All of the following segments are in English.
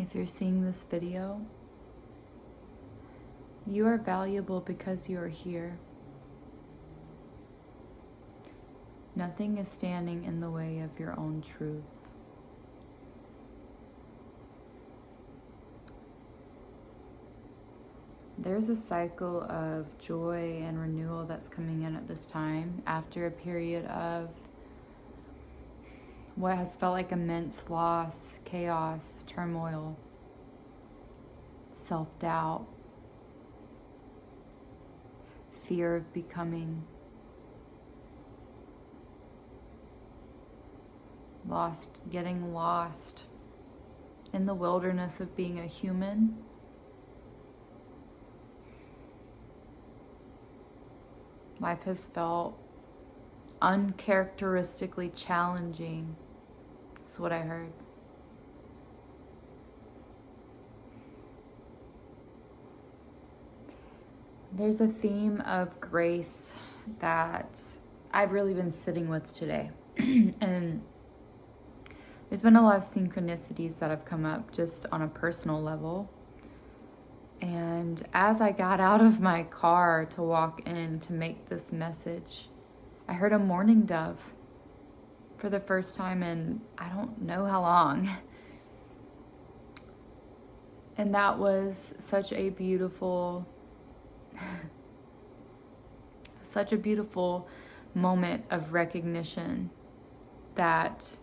If you're seeing this video, you are valuable because you are here. Nothing is standing in the way of your own truth. There's a cycle of joy and renewal that's coming in at this time after a period of what has felt like immense loss, chaos, turmoil, self-doubt, fear of becoming, getting lost in the wilderness of being a human. Life has felt uncharacteristically challenging. That's what I heard. There's a theme of grace that I've really been sitting with today. And there's been a lot of synchronicities that have come up just on a personal level. And as I got out of my car to walk in to make this message, I heard a mourning dove for the first time in I don't know how long. And that was such a beautiful moment of recognition that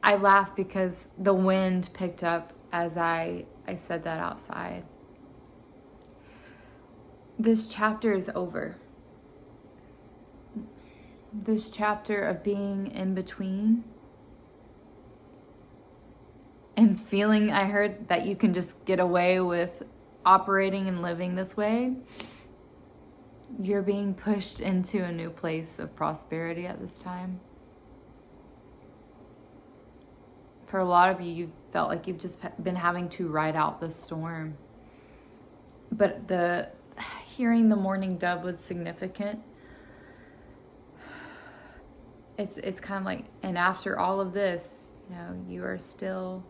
I laughed because the wind picked up as I said that outside. This chapter is over. This chapter of being in between and feeling, I heard that you can just get away with operating and living this way. You're being pushed into a new place of prosperity at this time. For a lot of you, you've felt like you've just been having to ride out the storm. But hearing the morning dove was significant. It's kind of like, and after all of this, you are still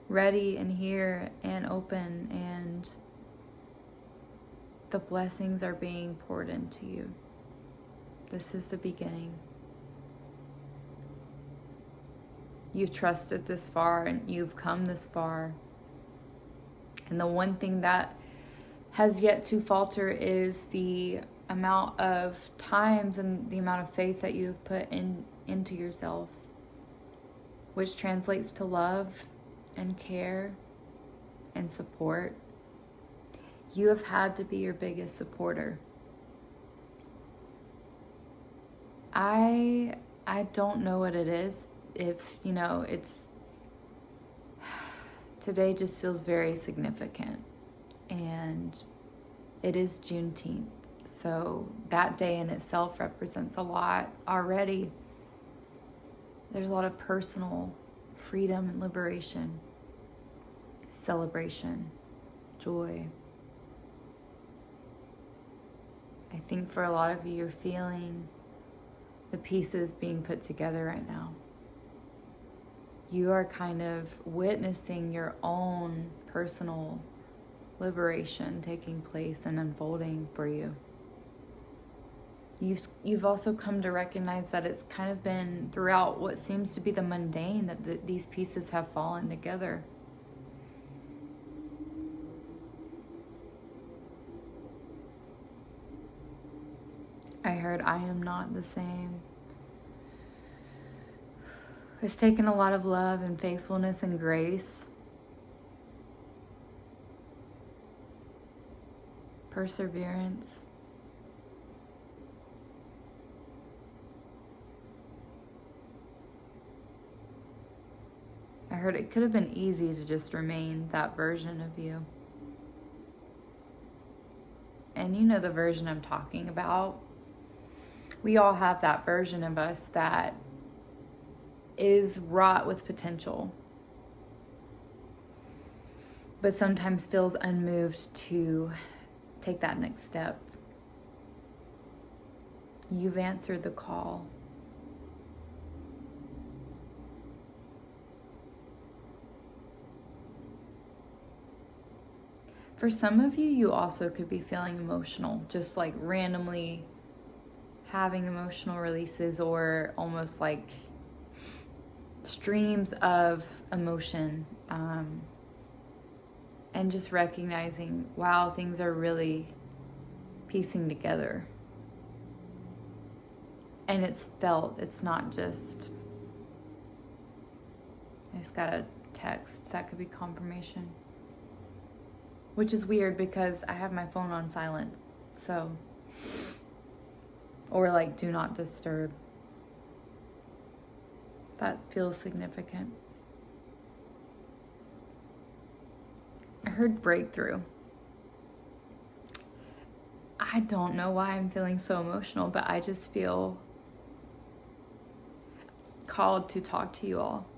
ready and here and open, and the blessings are being poured into you. This is the beginning. You've trusted this far and you've come this far. And the one thing that has yet to falter is the amount of times and the amount of faith that you have put into yourself, which translates to love and care and support. You have had to be your biggest supporter. I don't know what it is. If, it's, today just feels very significant, and it is Juneteenth. So that day in itself represents a lot already. There's a lot of personal freedom and liberation, celebration, joy. I think for a lot of you, you're feeling the pieces being put together right now. You are kind of witnessing your own personal liberation taking place and unfolding for you. You've also come to recognize that it's kind of been throughout what seems to be the mundane that these pieces have fallen together. I heard, I am not the same. It's taken a lot of love and faithfulness and grace, perseverance. I heard it could have been easy to just remain that version of you. And you know the version I'm talking about. We all have that version of us that is wrought with potential, but sometimes feels unmoved to take that next step. You've answered the call. For some of you, you also could be feeling emotional, just like randomly having emotional releases, or almost like streams of emotion, and just recognizing, wow, things are really piecing together. And it's felt, it's not just, I just got a text. That could be confirmation. Which is weird because I have my phone on silent. So, or like do not disturb. That feels significant. I heard breakthrough. I don't know why I'm feeling so emotional, but I just feel called to talk to you all.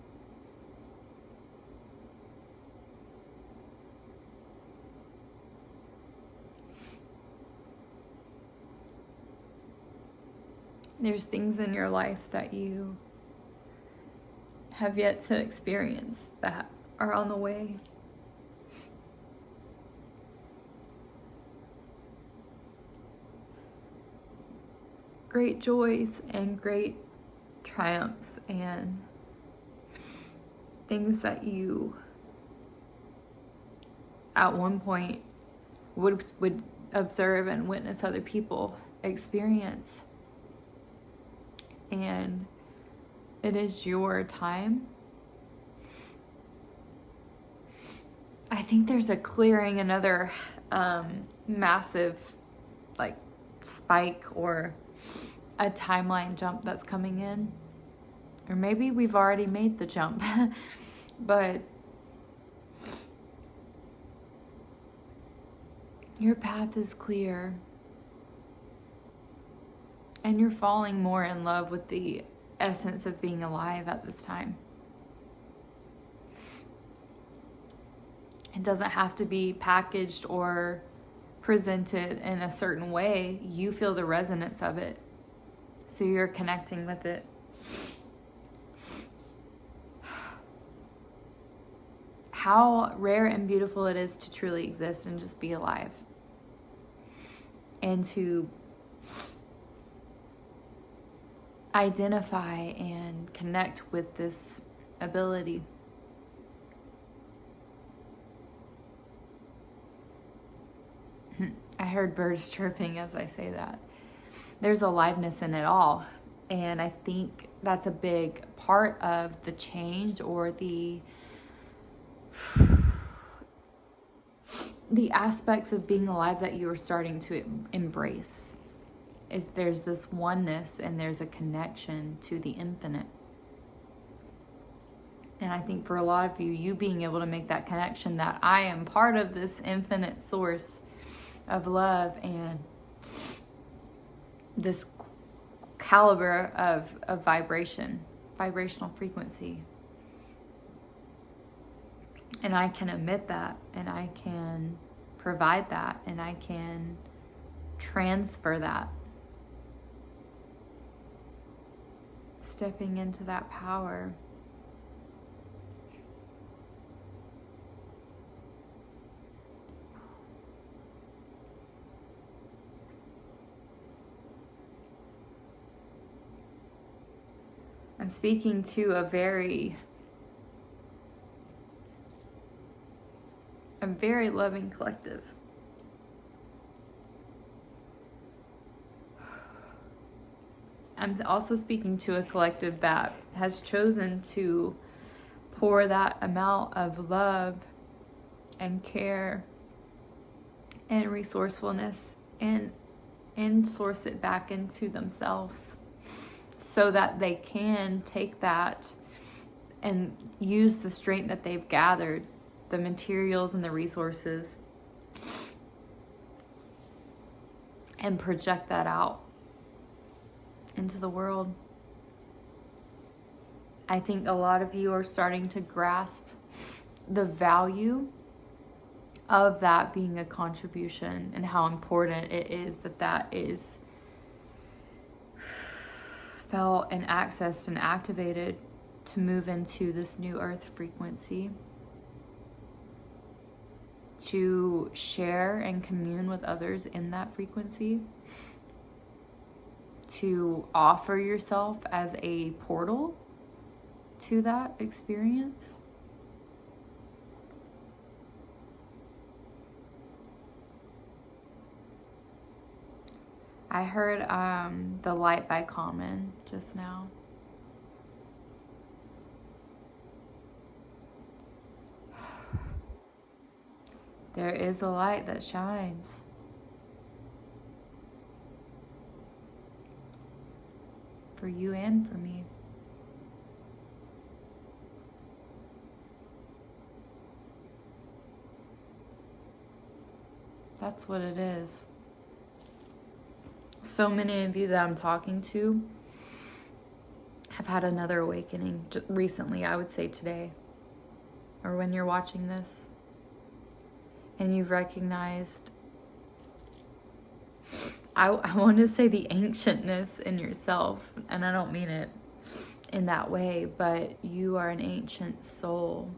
There's things in your life that you have yet to experience that are on the way. Great joys and great triumphs and things that you at one point would observe and witness other people experience. And it is your time. I think there's a clearing, another massive like spike or a timeline jump that's coming in. Or maybe we've already made the jump. But your path is clear. And you're falling more in love with the essence of being alive at this time. It doesn't have to be packaged or presented in a certain way. You feel the resonance of it. So you're connecting with it. How rare and beautiful it is to truly exist and just be alive. And to identify and connect with this ability. I heard birds chirping as I say that. There's aliveness in it all. And I think that's a big part of the change, or the aspects of being alive that you are starting to embrace. Is there's this oneness and there's a connection to the infinite. And I think for a lot of you, you being able to make that connection that I am part of this infinite source of love and this caliber of vibrational frequency. And I can emit that, and I can provide that, and I can transfer that. Stepping into that power. I'm speaking to a very loving collective. I'm also speaking to a collective that has chosen to pour that amount of love and care and resourcefulness and source it back into themselves, so that they can take that and use the strength that they've gathered, the materials and the resources, and project that out into the world. I think a lot of you are starting to grasp the value of that being a contribution, and how important it is that that is felt and accessed and activated to move into this new earth frequency. to share and commune with others in that frequency, to offer yourself as a portal to that experience. I heard The Light by Common just now. There is a light that shines. For you and for me. That's what it is. So many of you that I'm talking to have had another awakening recently, I would say today, or when you're watching this, and you've recognized, I want to say the ancientness in yourself, and I don't mean it in that way, but you are an ancient soul,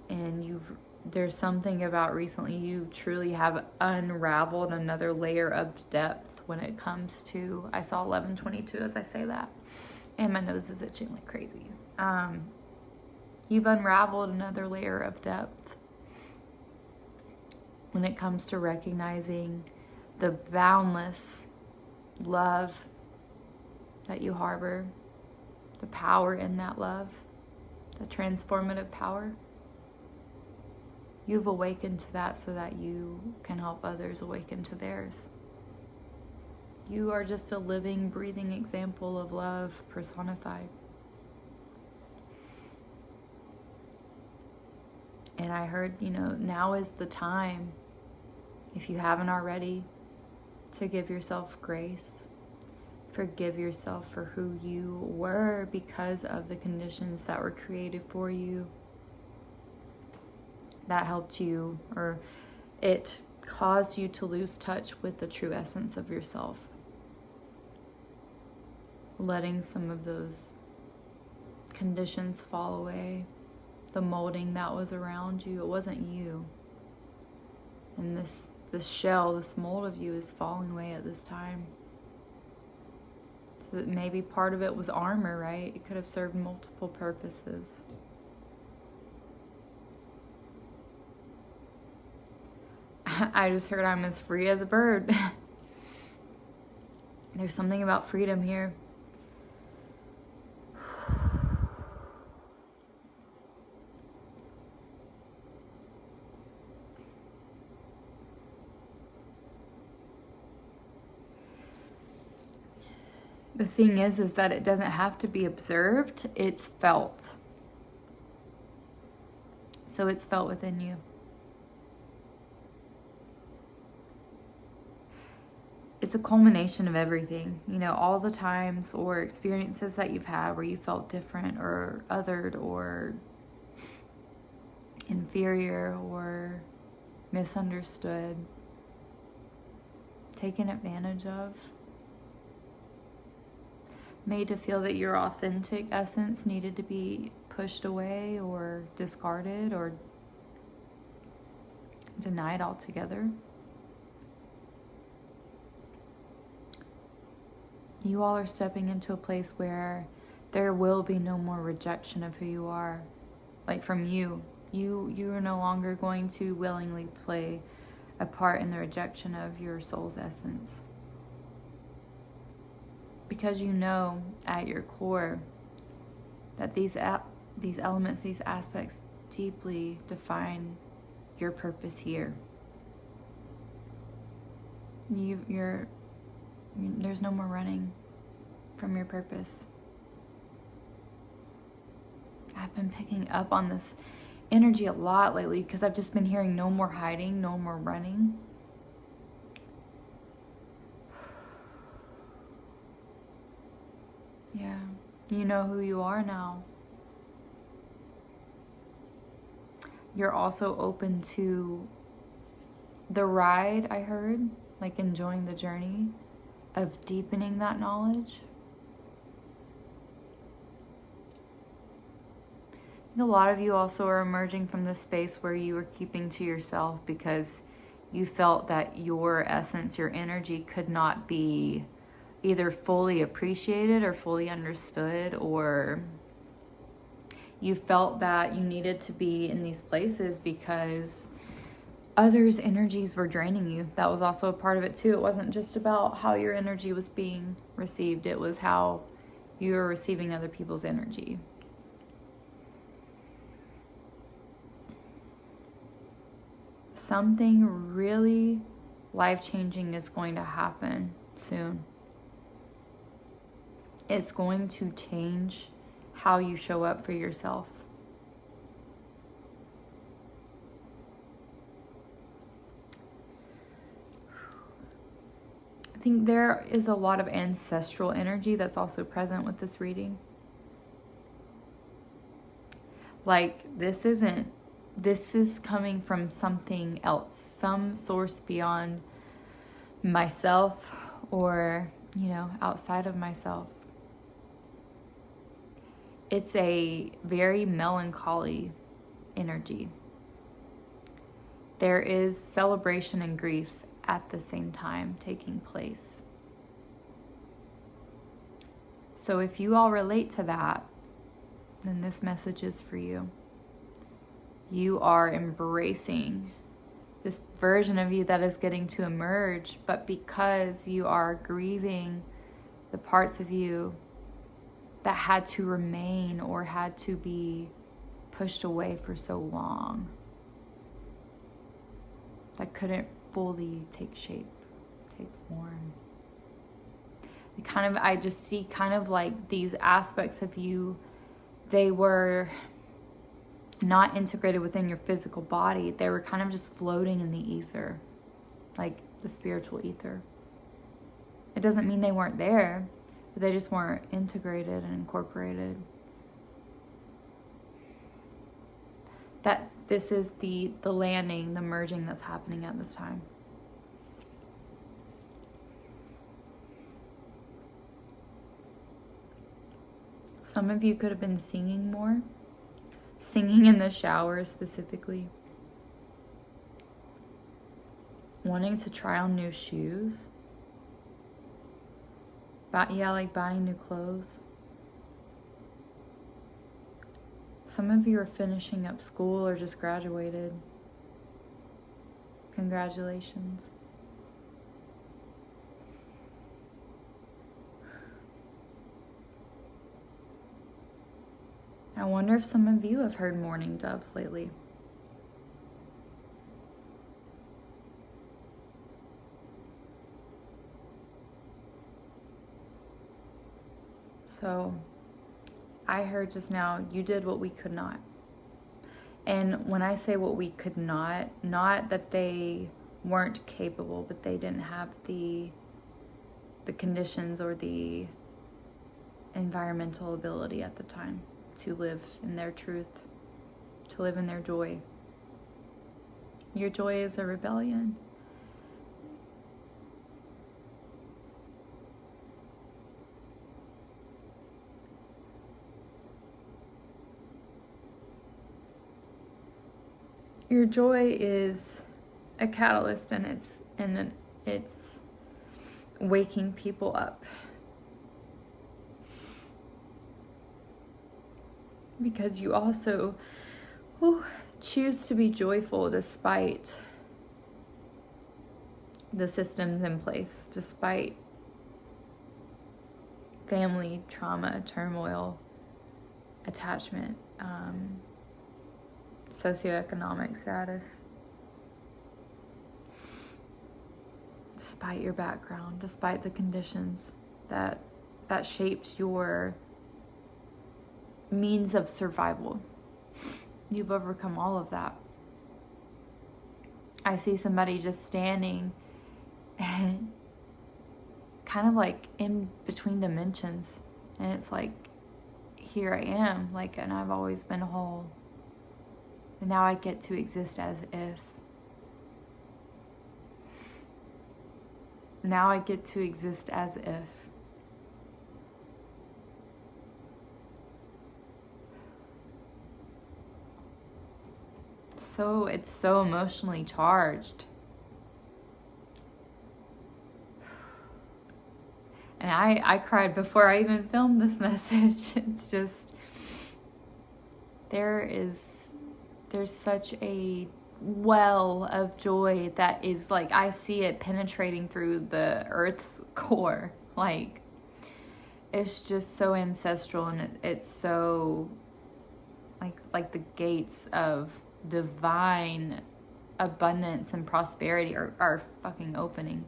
and there's something about recently you truly have unraveled another layer of depth when it comes to, I saw 1122 as I say that, and my nose is itching like crazy. You've unraveled another layer of depth when it comes to recognizing the boundless love that you harbor, the power in that love, the transformative power. You've awakened to that so that you can help others awaken to theirs. You are just a living, breathing example of love personified. And I heard, now is the time, if you haven't already, to give yourself grace. Forgive yourself for who you were because of the conditions that were created for you. That helped you, or it caused you to lose touch with the true essence of yourself. Letting some of those conditions fall away. The molding that was around you, it wasn't you. And this shell, this mold of you is falling away at this time. So that maybe part of it was armor, right? It could have served multiple purposes. I just heard I'm as free as a bird. There's something about freedom here. The thing is that it doesn't have to be observed, it's felt. So it's felt within you. It's a culmination of everything, all the times or experiences that you've had where you felt different or othered or inferior or misunderstood, taken advantage of, made to feel that your authentic essence needed to be pushed away or discarded or denied altogether. You all are stepping into a place where there will be no more rejection of who you are. Like from you. You are no longer going to willingly play a part in the rejection of your soul's essence. Because you know at your core that these elements, these aspects deeply define your purpose here. There's no more running from your purpose. I've been picking up on this energy a lot lately because I've just been hearing no more hiding, no more running. Yeah, you know who you are now. You're also open to the ride, I heard, like enjoying the journey of deepening that knowledge. A lot of you also are emerging from this space where you were keeping to yourself because you felt that your essence, your energy could not be either fully appreciated or fully understood, or you felt that you needed to be in these places because others' energies were draining you. That was also a part of it too. It wasn't just about how your energy was being received, it was how you were receiving other people's energy. Something really life-changing is going to happen soon. It's going to change how you show up for yourself. I think there is a lot of ancestral energy that's also present with this reading. Like, this is coming from something else, some source beyond myself, or, outside of myself. It's a very melancholy energy. There is celebration and grief at the same time taking place. So if you all relate to that, then this message is for you. You are embracing this version of you that is getting to emerge, but because you are grieving the parts of you that had to remain or had to be pushed away for so long, that couldn't fully take shape, take form. I just see kind of like these aspects of you, they were not integrated within your physical body. They were kind of just floating in the ether, like the spiritual ether. It doesn't mean they weren't there, but they just weren't integrated and incorporated. That this is the landing, the merging that's happening at this time. Some of you could have been singing more, singing in the shower specifically, wanting to try on new shoes, like buying new clothes. Some of you are finishing up school or just graduated. Congratulations. I wonder if some of you have heard mourning doves lately. So, I heard just now, you did what we could not. And when I say what we could not that they weren't capable, but they didn't have the conditions or the environmental ability at the time to live in their truth, to live in their joy. Your joy is a rebellion. Your joy is a catalyst, and it's waking people up. Because you also choose to be joyful despite the systems in place, despite family trauma, turmoil, attachment, socioeconomic status, despite your background, despite the conditions that shaped your means of survival. You've overcome all of that. I see somebody just standing and kind of like in between dimensions, and it's like, here I am, like, and I've always been whole, and now I get to exist as if. Now I get to exist as if. it's so emotionally charged. And I cried before I even filmed this message. It's just, there's such a well of joy that is like, I see it penetrating through the earth's core. Like, it's just so ancestral, and it's so like the gates of divine abundance and prosperity are fucking opening,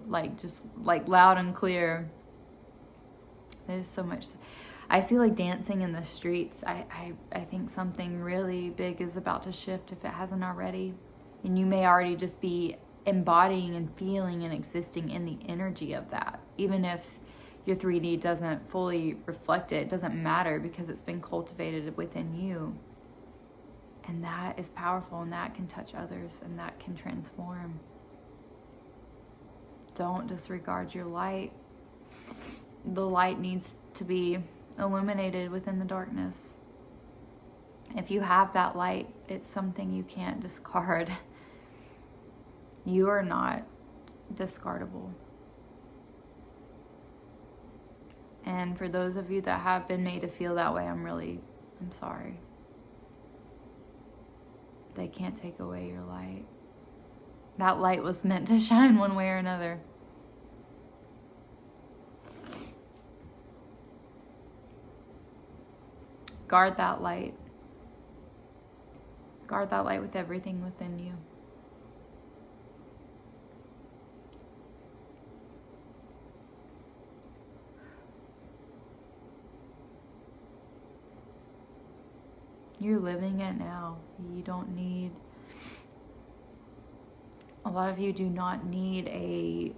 like, just like loud and clear. There's so much. I see like dancing in the streets. I think something really big is about to shift if it hasn't already. And you may already just be embodying and feeling and existing in the energy of that. Even if your 3D doesn't fully reflect it, it doesn't matter, because it's been cultivated within you. And that is powerful, and that can touch others, and that can transform. Don't disregard your light. The light needs to be illuminated within the darkness. If you have that light, it's something you can't discard. You are not discardable. And for those of you that have been made to feel that way, I'm sorry. They can't take away your light. That light was meant to shine one way or another. Guard that light. Guard that light with everything within you. You're living it now. You don't need... A lot of you do not need a,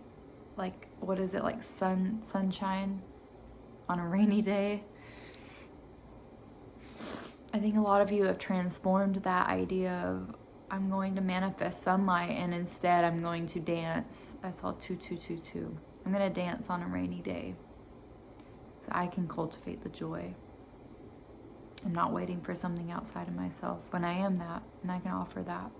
like, what is it, like sunshine on a rainy day. I think a lot of you have transformed that idea of, I'm going to manifest sunlight, and instead I'm going to dance. I saw 2222. I'm going to dance on a rainy day so I can cultivate the joy. I'm not waiting for something outside of myself when I am that, and I can offer that.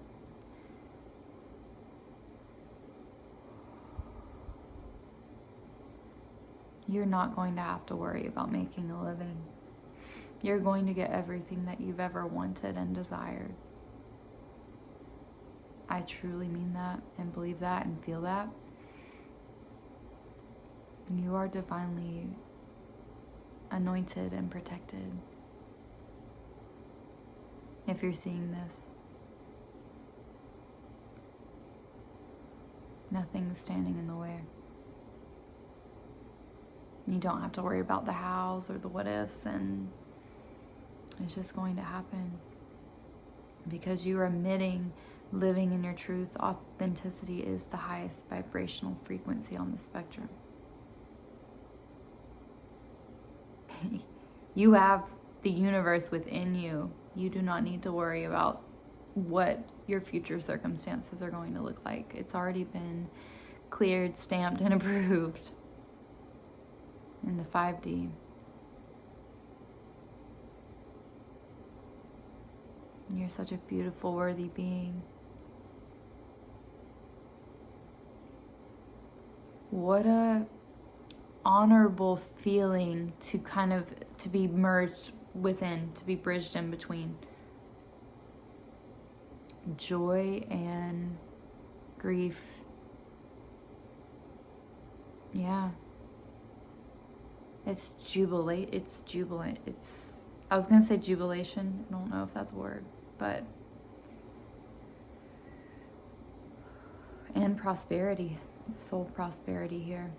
You're not going to have to worry about making a living. You're going to get everything that you've ever wanted and desired. I truly mean that and believe that and feel that. You are divinely anointed and protected. If you're seeing this, nothing's standing in the way. You don't have to worry about the hows or the what ifs, and it's just going to happen. Because you are emitting, living in your truth. Authenticity is the highest vibrational frequency on the spectrum. You have the universe within you. You do not need to worry about what your future circumstances are going to look like. It's already been cleared, stamped, and approved in the 5D. You're such a beautiful, worthy being. What a honorable feeling to to be merged within, to be bridged in between joy and grief. Yeah. It's jubilant. I was going to say jubilation. I don't know if that's a word, but... And prosperity. Soul prosperity here.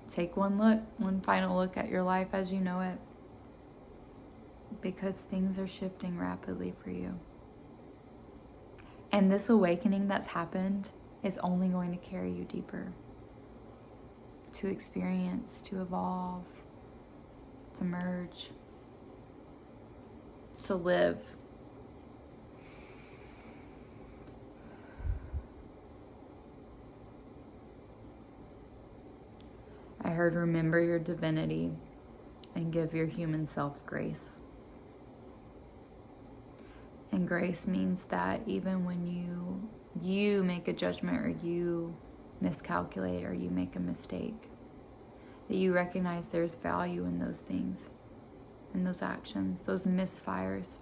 Take one final look at your life as you know it. Because things are shifting rapidly for you. And this awakening that's happened is only going to carry you deeper. To experience, to evolve, to merge, to live. I heard remember your divinity and give your human self grace. And grace means that even when you make a judgment, or you miscalculate, or you make a mistake, that you recognize there's value in those things, in those actions, those misfires.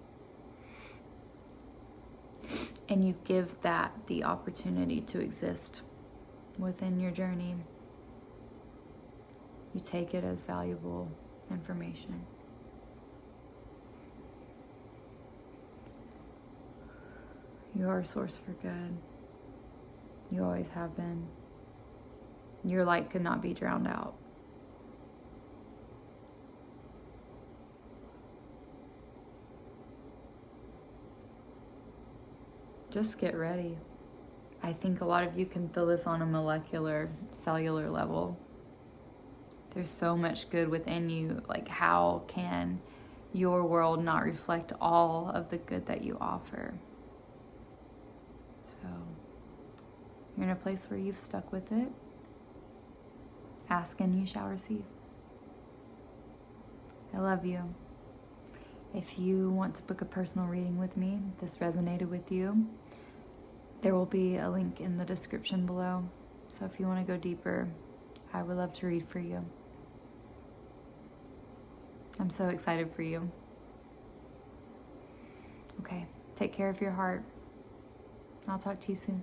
And you give that the opportunity to exist within your journey. You take it as valuable information. You are a source for good. You always have been. Your light could not be drowned out. Just get ready. I think a lot of you can feel this on a molecular, cellular level. There's so much good within you. Like, how can your world not reflect all of the good that you offer? So, you're in a place where you've stuck with it. Ask and you shall receive. I love you. If you want to book a personal reading with me, if this resonated with you, there will be a link in the description below. So if you want to go deeper, I would love to read for you. I'm so excited for you. Okay, take care of your heart. I'll talk to you soon.